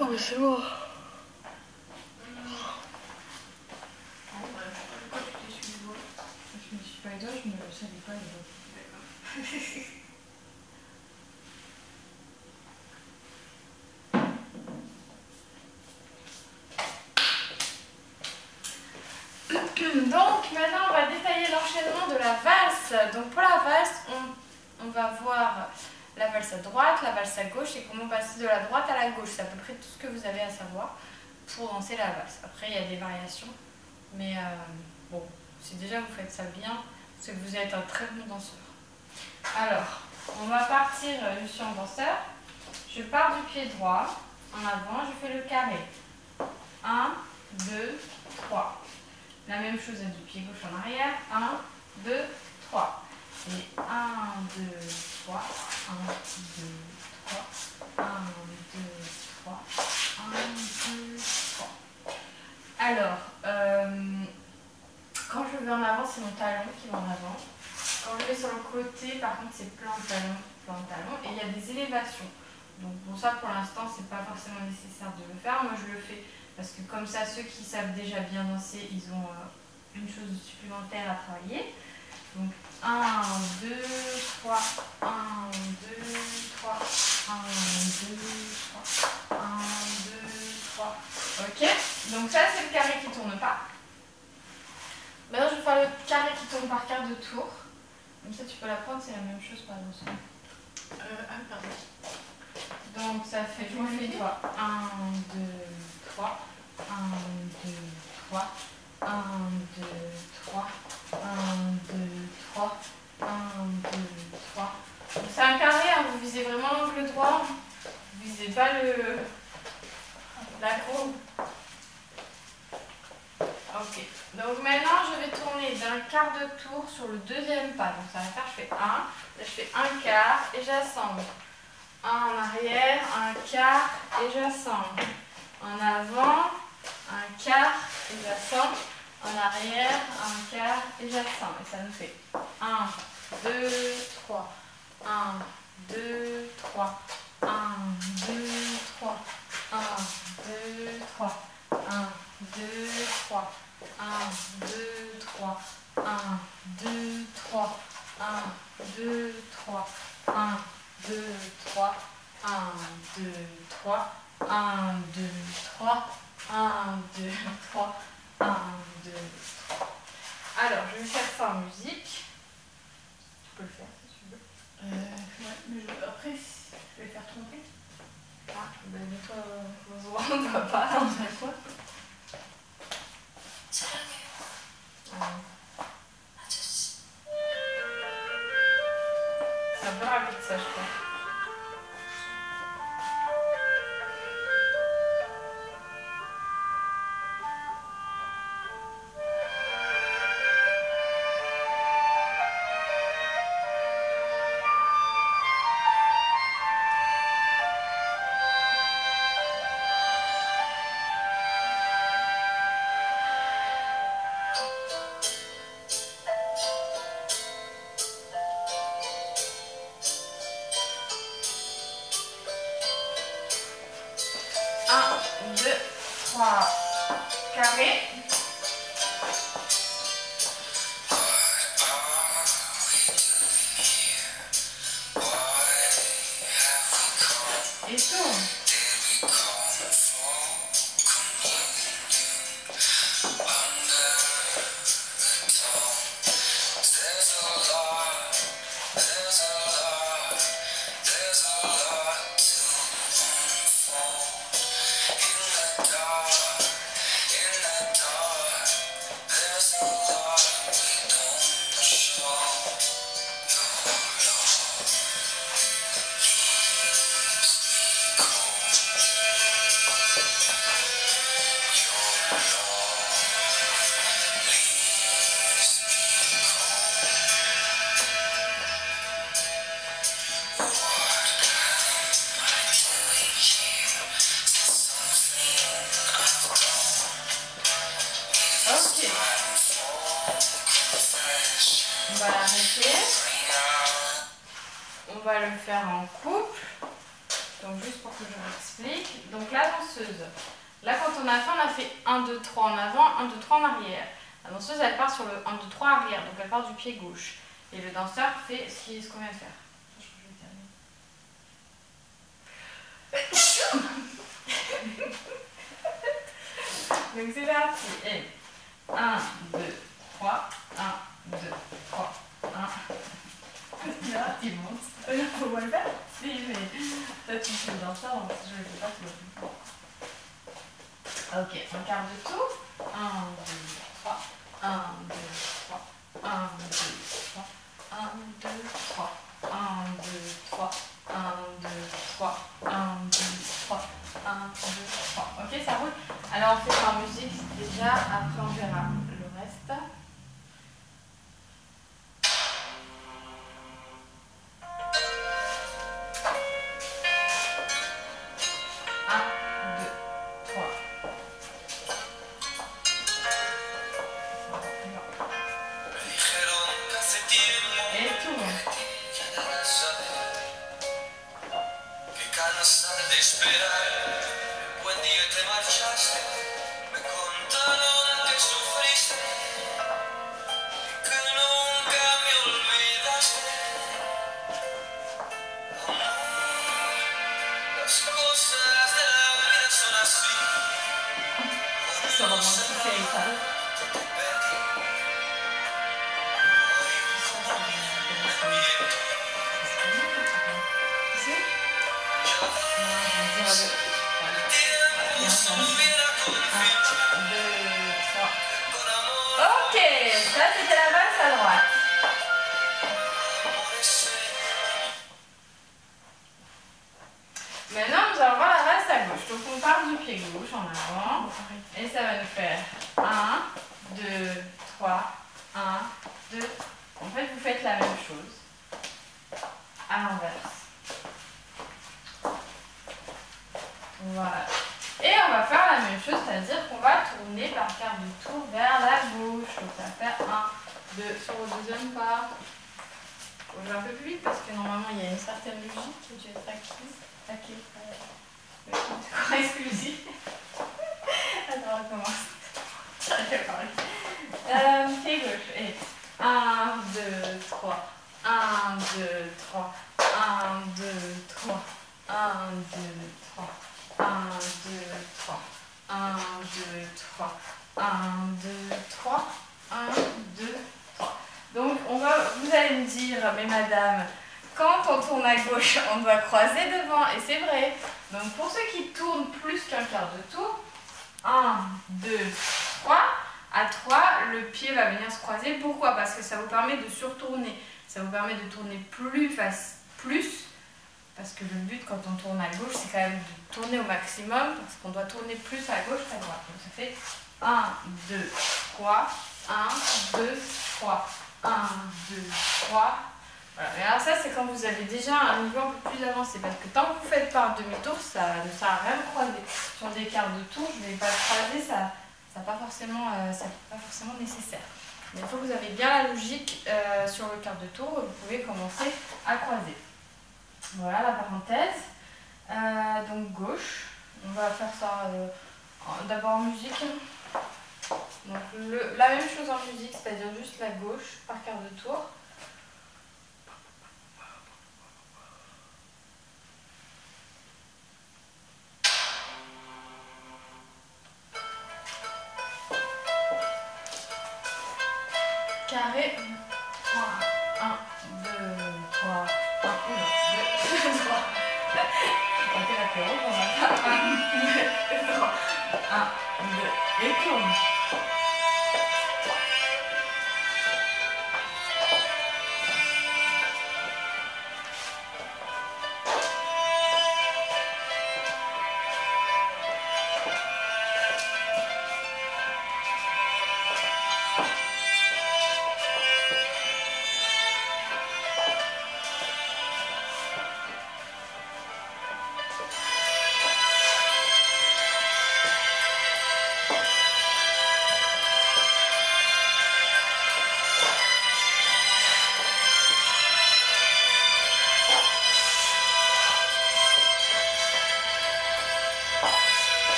Oh mais c'est bon. Pourquoi tu t'essuies les doigts? Je me suis pas les doigts, je ne le savais pas les doigts. D'accord. Donc maintenant on va détailler l'enchaînement de la valse. Donc pour la valse, on va voir la valse à droite, la valse à gauche et comment passer de la droite à la gauche. C'est à peu près tout ce que vous avez à savoir pour danser la valse. Après il y a des variations, mais bon, si déjà vous faites ça bien, c'est que vous êtes un très bon danseur. Alors, on va partir, je suis en danseur, je pars du pied droit, en avant, je fais le carré. 1, 2, 3. La même chose du pied gauche en arrière. 1, 2, 3. Et 1, 2, 3. 1, 2, 3. 1, 2, 3. 1, 2, 3. Alors, quand je vais en avant, c'est mon talon qui va en avant. Quand je vais sur le côté, par contre, c'est plan talon, et il y a des élévations. Donc bon, ça pour l'instant, c'est pas forcément nécessaire de le faire. Moi, je le fais parce que comme ça, ceux qui savent déjà bien danser, ils ont une chose supplémentaire à travailler. Donc 1, 2, 3, 1, 2, 3, 1, 2, 3, 1, 2, 3. Ok, donc ça, c'est le carré qui tourne pas. Maintenant, je vais faire le carré qui tourne par quart de tour. Comme ça, tu peux l'apprendre, c'est la même chose par exemple. Pardon. Donc, ça fait, je me fais toi. 1, 2, 3. 1, 2, 3. 1, 2, 3. 1, 2, 3. 1, 2, 3. C'est un carré, hein, vous visez vraiment l'angle droit. Vous visez pas la courbe. Ok, donc maintenant je vais tourner d'un quart de tour sur le deuxième pas. Donc ça va faire, je fais 1, là je fais un quart et j'assemble. 1 en arrière, un quart et j'assemble. En avant, un quart et j'assemble. En arrière, un quart et j'assemble. Et ça nous fait 1, 2, 3. 1, 2, 3. 1, 2, 3. 1, 2, 3. 1, 2, 3. 1, 2, 3, 1, 2, 3, 1, 2, 3, 1, 2, 3, 1, 2, 3, 1, 2, 3, 1, 2, 3, 1, 2, 3. Alors, je vais faire ça en musique. Tu peux le faire si tu veux. Ouais, mais après, je vais faire tromper. Ah, ben des fois, on ne va pas. On fait quoi? C'est un peu rapide ça, je crois. Carré. Et tourne. Ok. On va l'arrêter. On va le faire en couple. Donc juste pour que je vous explique. Donc la danseuse, là quand on a fait, on a fait 1, 2, 3 en avant, 1, 2, 3 en arrière. La danseuse, elle part sur le 1, 2, 3 arrière, donc elle part du pied gauche. Et le danseur fait ce qu'on vient de faire. Donc c'est parti. Et 1, 2, 3, 1, 2, 3, 1. Là, il monte. Faut pas le faire. Si, mais toi tu fais le danseur, donc je ne le fais pas tout le temps. Ok, un quart de tour. 1, 2, 3, 1, 2, 3, 1, 2, 3, 1, 2, 3, 1, 2, 3, 1, 2, 3, 1, 2, 3, 1, 2, 3. Ok, ça roule. Alors on fait par musique déjà, après on verra le reste. Ok, ça c'était la valse à droite. Maintenant nous allons voir la valse à gauche. Donc on part du pied gauche en avant. Et ça va nous faire 1, 2, 3, 1, 2. En fait vous faites la même chose à l'inverse. Voilà. Et on va faire la même chose, c'est-à-dire qu'on va tourner par quart de tour vers la gauche. Donc ça va faire 1, 2 sur le deuxième pas. Je vais un peu plus vite parce que normalement il y a une certaine logique qui a dû être acquise. Le cours exclusif. Attends, on recommence. J'arrive à parler. Pied gauche. Et 1, 2, 3. 1, 2, 3. 1, 2, 3. 1, 2, 3. 1, 2, 3. 1, 2, 3. 1, 2, 3. 1, 2, 3. Donc, vous allez me dire, mais madame, quand on tourne à gauche, on doit croiser devant. Et c'est vrai. Donc, pour ceux qui tournent plus qu'un quart de tour, 1, 2, 3. À 3, le pied va venir se croiser. Pourquoi? Parce que ça vous permet de surtourner. Ça vous permet de tourner plus. Parce que le but quand on tourne à gauche, c'est quand même de tourner au maximum. Parce qu'on doit tourner plus à gauche qu'à droite. Donc ça fait 1, 2, 3. 1, 2, 3. 1, 2, 3. Voilà. Et alors ça, c'est quand vous avez déjà un niveau un peu plus avancé. Parce que tant que vous faites pas un demi-tour, ça ne sert à rien de croiser. Sur des quarts de tour, je ne vais pas croiser, ça n'est pas forcément nécessaire. Mais il faut que vous avez bien la logique sur le quart de tour, vous pouvez commencer à croiser. Voilà la parenthèse. Donc gauche, on va faire ça d'abord en musique. Donc la même chose en musique, c'est-à-dire juste la gauche par quart de tour. Carré. 3, 1, 2, 3, 1, 2, 3. On fait l'apéro, on va faire 1, 2, 3. 1, 2, et tourne.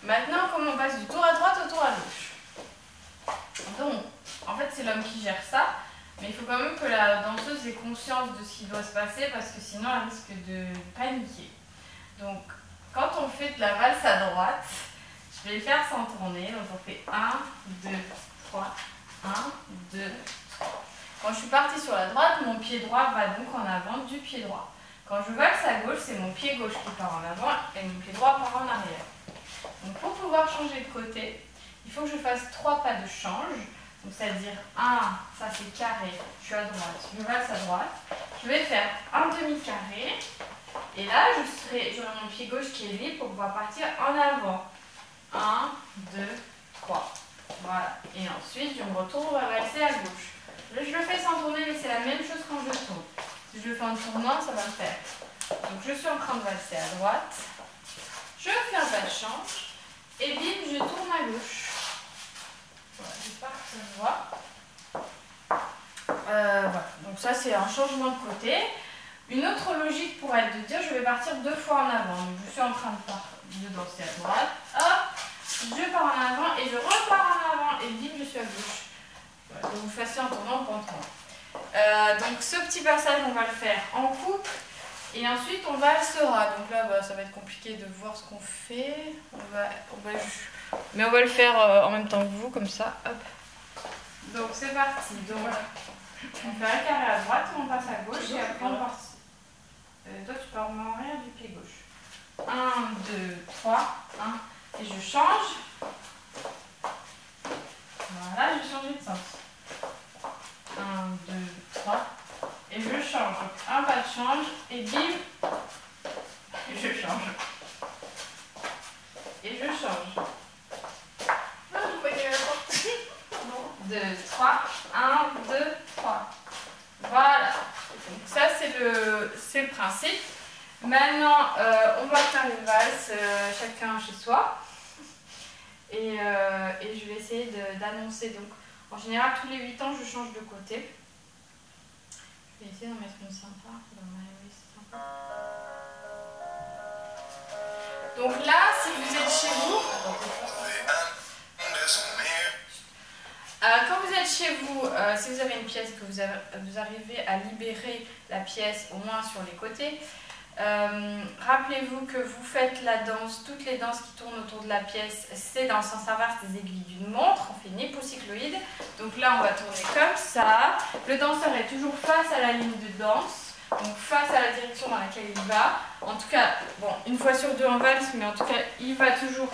Maintenant, comment on passe du tour à droite au tour à gauche? Donc, en fait, c'est l'homme qui gère ça, mais il faut quand même que la danseuse ait conscience de ce qui doit se passer parce que sinon, elle risque de paniquer. Donc, quand on fait de la valse à droite, je vais le faire sans tourner. Donc, on fait 1, 2, 3, 1, 2, 3. Quand je suis partie sur la droite, mon pied droit va donc en avant du pied droit. Quand je valse à gauche, c'est mon pied gauche qui part en avant et mon pied droit part en arrière. Donc pour pouvoir changer de côté, il faut que je fasse 3 pas de change. Donc c'est-à-dire 1, ça c'est carré, je suis à droite, je valse à droite. Je vais faire un demi-carré et là j'aurai mon pied gauche qui est libre pour pouvoir partir en avant. 1, 2, 3. Voilà. Et ensuite je me retourne, on va valser à gauche. Là, je le fais sans tourner, mais c'est la même chose quand je tourne. Si je le fais en tournant, ça va le faire. Donc je suis en train de valser à droite. Je fais un pas de change. Et bim, je tourne à gauche. Voilà, j'espère que ça se voit. Voilà. Donc ça, c'est un changement de côté. Une autre logique pourrait être de dire, je vais partir 2 fois en avant. Donc je suis en train de danser à droite. Hop, je pars en avant et je repars en avant. Et bim, je suis à gauche. Voilà, donc vous fassiez en tournant ou en tournant. Donc ce petit passage, on va le faire en couple. Et ensuite, on valsera. Donc là, ça va être compliqué de voir ce qu'on fait. Mais on va le faire en même temps que vous, comme ça. Hop. Donc c'est parti. Donc, on fait un carré à droite, on passe à gauche et après on part. Toi, tu pars en arrière du pied gauche. 1, 2, 3, 1. Et je change. Voilà, j'ai changé de sens. 1, 2, 3. Et je change. Donc, un pas de change. Et bim. Et je change. Et je change. Non, je crois qu'il y avait la porte. 2, 3. 1, 2, 3. Voilà. Donc ça, c'est le principe. Maintenant, on va faire une valse, chacun chez soi. Et je vais essayer d'annoncer. Donc, en général, tous les 8 ans, je change de côté. Je vais essayer d'en mettre une sympa. Donc là, si vous êtes chez vous... quand vous êtes chez vous, si vous avez une pièce que vous arrivez à libérer la pièce au moins sur les côtés, rappelez-vous que vous faites la danse, toutes les danses qui tournent autour de la pièce, c'est dans le sens inverse des aiguilles d'une montre, on fait une hypocycloïde. Donc là, on va tourner comme ça. Le danseur est toujours face à la ligne de danse, donc face à la direction dans laquelle il va. En tout cas, bon, une fois sur deux en valse, mais en tout cas, il va toujours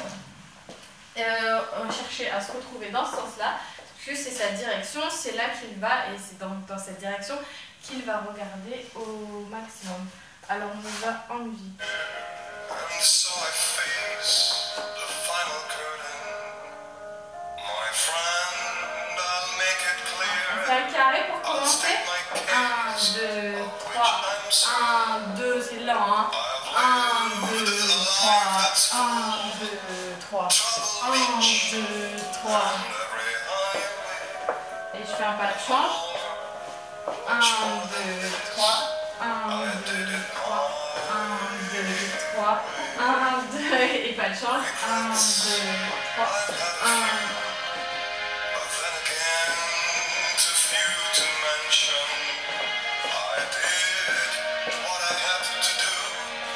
chercher à se retrouver dans ce sens-là. Que c'est sa direction, c'est là qu'il va et c'est dans cette direction qu'il va regarder au maximum. Alors on y va en musique. On fait un carré pour commencer. 1, 2, 3, 1, 2, c'est lent, hein. 1, 2, 3, 1, 2, 3, 1, 2, 3. Et je fais un pas de change. 1, 2, 3, 1, 2, 3, 1, 2, 3, 1, 2, et pas de change. 1, 2, 3, 1.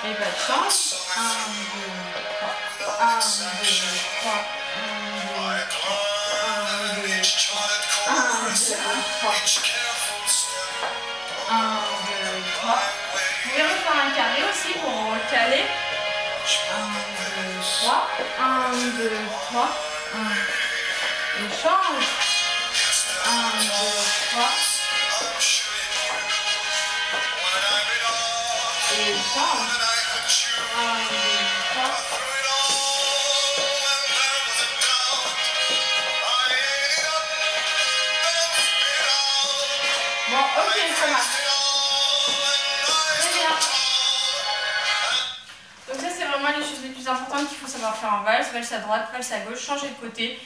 Et pas de change. 1, 2, 3, 1, 2, 3, 1, 2, 3. 1, 2, 3. 1, 2, 3. Vous pouvez refaire un carré aussi pour caler. 1, 2, 3. 1, 2, 3. 1. Et change. 1, 2, 3. Et change. 1, 2, 3. Bon, ok, ça marche. Très bien. Donc ça, c'est vraiment les choses les plus importantes qu'il faut savoir faire en valse. Valse à droite, valse à gauche, changer de côté,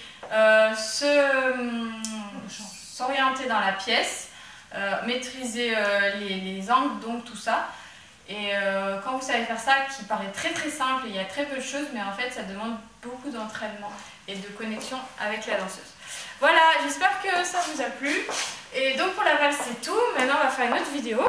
s'orienter dans la pièce, maîtriser les angles, donc tout ça. Et quand vous savez faire ça, qui paraît très très simple, il y a très peu de choses, mais en fait ça demande beaucoup d'entraînement et de connexion avec la danseuse. Voilà, j'espère que ça vous a plu. Et donc pour la valse c'est tout, maintenant on va faire une autre vidéo.